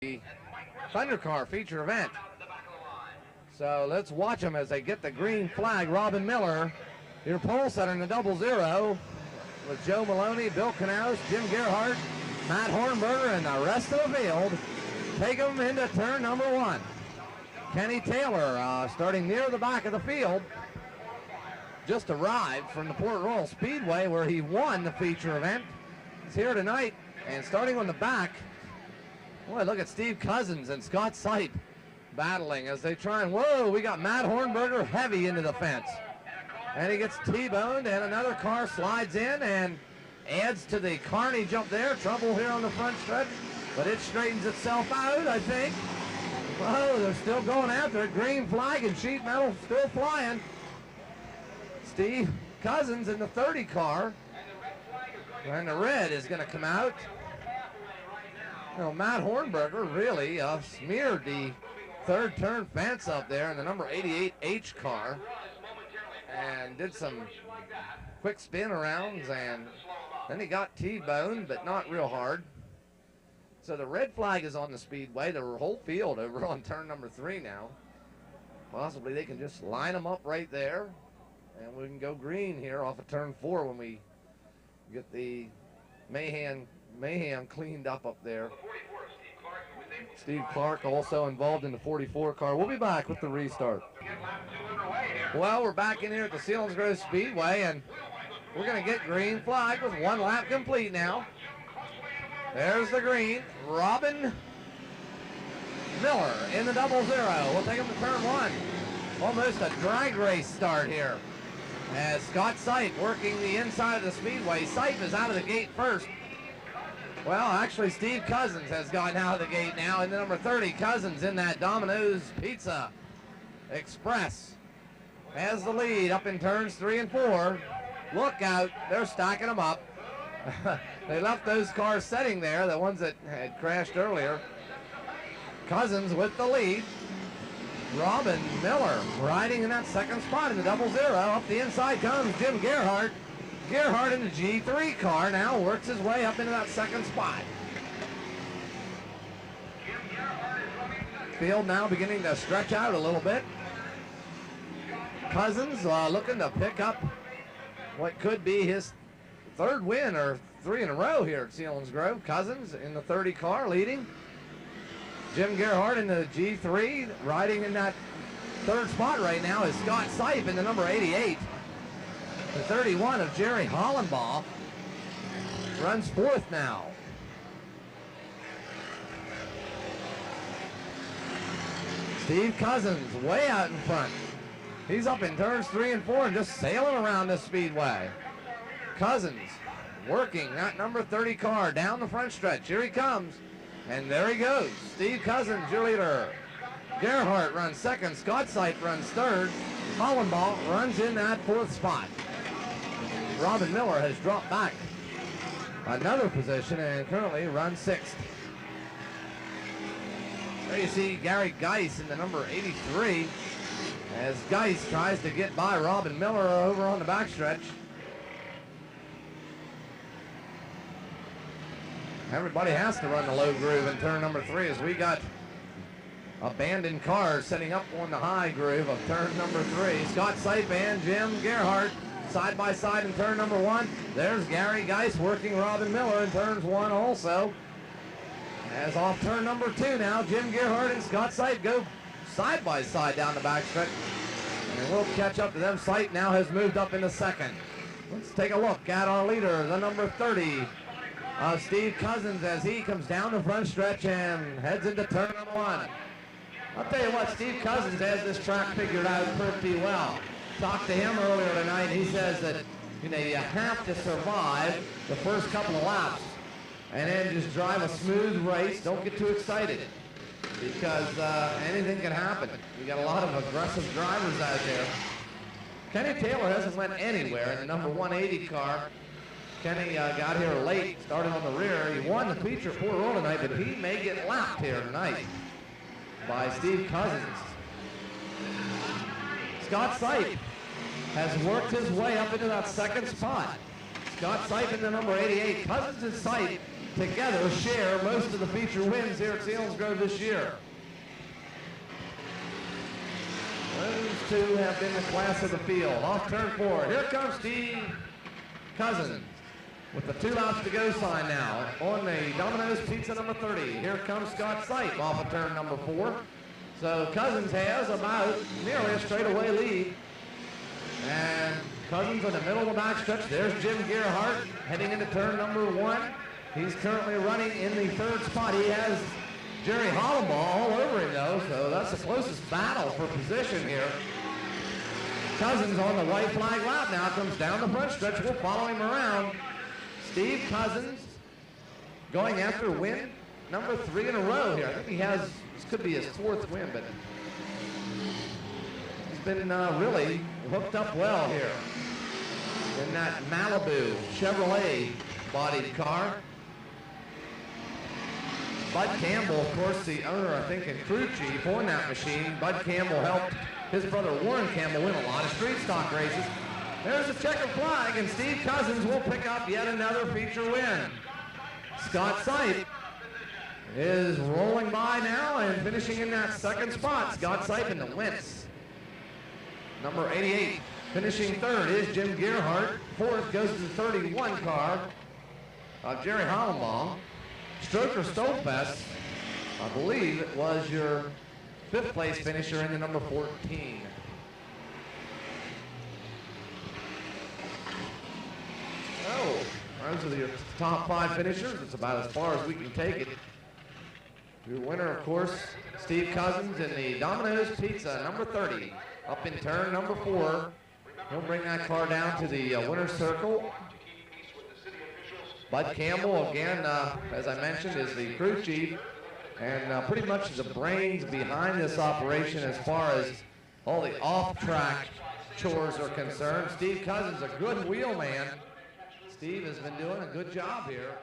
the Thunder Car feature event. So let's watch them as they get the green flag. Robin Miller, your pole setter in the 00, with Joe Maloney, Bill Canals, Jim Gerhardt, Matt Hornberger, and the rest of the field. Take them into turn number 1. Kenny Taylor starting near the back of the field. Just arrived from the Port Royal Speedway where he won the feature event. He's here tonight, and starting on the back, boy, look at Steve Cousins and Scott Sipe battling as they try and, whoa, we got Matt Hornberger heavy into the fence. And he gets T-boned, and another car slides in and adds to the carnage up there. Trouble here on the front stretch, but it straightens itself out, I think. Whoa, they're still going after it. Green flag and sheet metal still flying. Steve Cousins in the 30 car, and the red is going to come out. You know, Matt Hornberger really smeared the third turn fence up there in the number 88H car and did some quick spin arounds, and then he got T-boned, but not real hard. So the red flag is on the speedway. The whole field over on turn number 3 now. Possibly they can just line them up right there, and we can go green here off of turn 4 when we get the mayhem cleaned up there. Steve Clark also involved in the 44 car. We'll be back with the restart. Well, we're back in here at the Selinsgrove Speedway, and we're going to get green flag with 1 lap complete now. There's the green. Robin Miller in the 00. We'll take him to turn 1. Almost a drag race start here, as Scott Sipe working the inside of the speedway. Sipe is out of the gate first. Well, actually, Steve Cousins has gotten out of the gate now in the number 30. Cousins in that Domino's Pizza Express has the lead up in turns 3 and 4. Look out, they're stacking them up. They left those cars sitting there, the ones that had crashed earlier. Cousins with the lead. Robin Miller riding in that second spot in the 00. Up the inside comes Jim Gerhardt. Gerhardt in the G3 car now works his way up into that second spot. Field now beginning to stretch out a little bit. Cousins looking to pick up what could be his 3rd win, or 3 in a row here at Selinsgrove. Cousins in the 30 car leading. Jim Gerhardt in the G3 riding in that 3rd spot right now is Scott Sipe in the number 88. The 31 of Jerry Hollenbaugh runs 4th now. Steve Cousins way out in front. He's up in turns 3 and 4 and just sailing around this speedway. Cousins working that number 30 car down the front stretch. Here he comes, and there he goes. Steve Cousins, your leader. Gerhardt runs 2nd. Scott Sipe runs 3rd. Hollenbaugh runs in that 4th spot. Robin Miller has dropped back another position and currently runs 6th. There you see Gary Geis in the number 83 as Geis tries to get by Robin Miller over on the backstretch. Everybody has to run the low groove in turn number 3 as we got abandoned cars setting up on the high groove of turn number 3. Scott Sipe and Jim Gerhardt side by side in turn number 1. There's Gary Geis working Robin Miller in turns 1 also. As off turn number 2 now, Jim Gerhardt and Scott Sipe go side by side down the backstretch. And we'll catch up to them. Sipe now has moved up into 2nd. Let's take a look at our leader, the number 30. Steve Cousins, as he comes down the front stretch and heads into turn number 1. I'll tell you what, Steve Cousins has this track figured out pretty well. Talked to him earlier tonight. He says that, you know, you have to survive the first couple of laps and then just drive a smooth race. Don't get too excited because anything can happen. You got a lot of aggressive drivers out there. Kenny Taylor hasn't went anywhere in the number 180 car. Kenny got here late, started on the rear. He won the feature 4 roll tonight, but he may get lapped here tonight by Steve Cousins. Scott Sipe has worked his way up into that 2nd spot. Scott Sipe in the number 88. Cousins and Sipe together share most of the feature wins here at Selinsgrove this year. Those two have been the class of the field. Off turn 4. Here comes Steve Cousins with the 2 laps to go sign now on the Domino's Pizza number 30. Here comes Scott Sipe off of turn number 4. So Cousins has about nearly a straightaway lead. And Cousins in the middle of the backstretch. There's Jim Gerhardt heading into turn number 1. He's currently running in the 3rd spot. He has Jerry Hollenbaugh all over him though, so that's the closest battle for position here. Cousins on the white flag lap now, comes down the front stretch. We'll follow him around. Steve Cousins going after win number 3 in a row here. I think he has, this could be his 4th win, but he's been really hooked up well here in that Malibu Chevrolet bodied car. Bud Campbell, of course, the owner, I think, and crew chief on that machine. Bud Campbell helped his brother Warren Campbell win a lot of street stock races. There's a checkered flag, and Steve Cousins will pick up yet another feature win. Scott Sipe is rolling by now and finishing in that 2nd spot. Scott Sipe in the Wentz. Number 88. Finishing 3rd is Jim Gerhardt. 4th goes to the 31 car of Jerry Hollenbaugh. Stroker Stolfest, I believe it was your 5th place finisher in the number 14. Oh, those are your top 5 finishers. It's about as far as we can take it. Your winner, of course, Steve Cousins in the Domino's Pizza number 30. Up in turn number 4. He'll bring that car down to the winner's circle. Bud Campbell, again, as I mentioned, is the crew chief and pretty much the brains behind this operation as far as all the off-track chores are concerned. Steve Cousins, a good wheel man. Steve has been doing a good job here.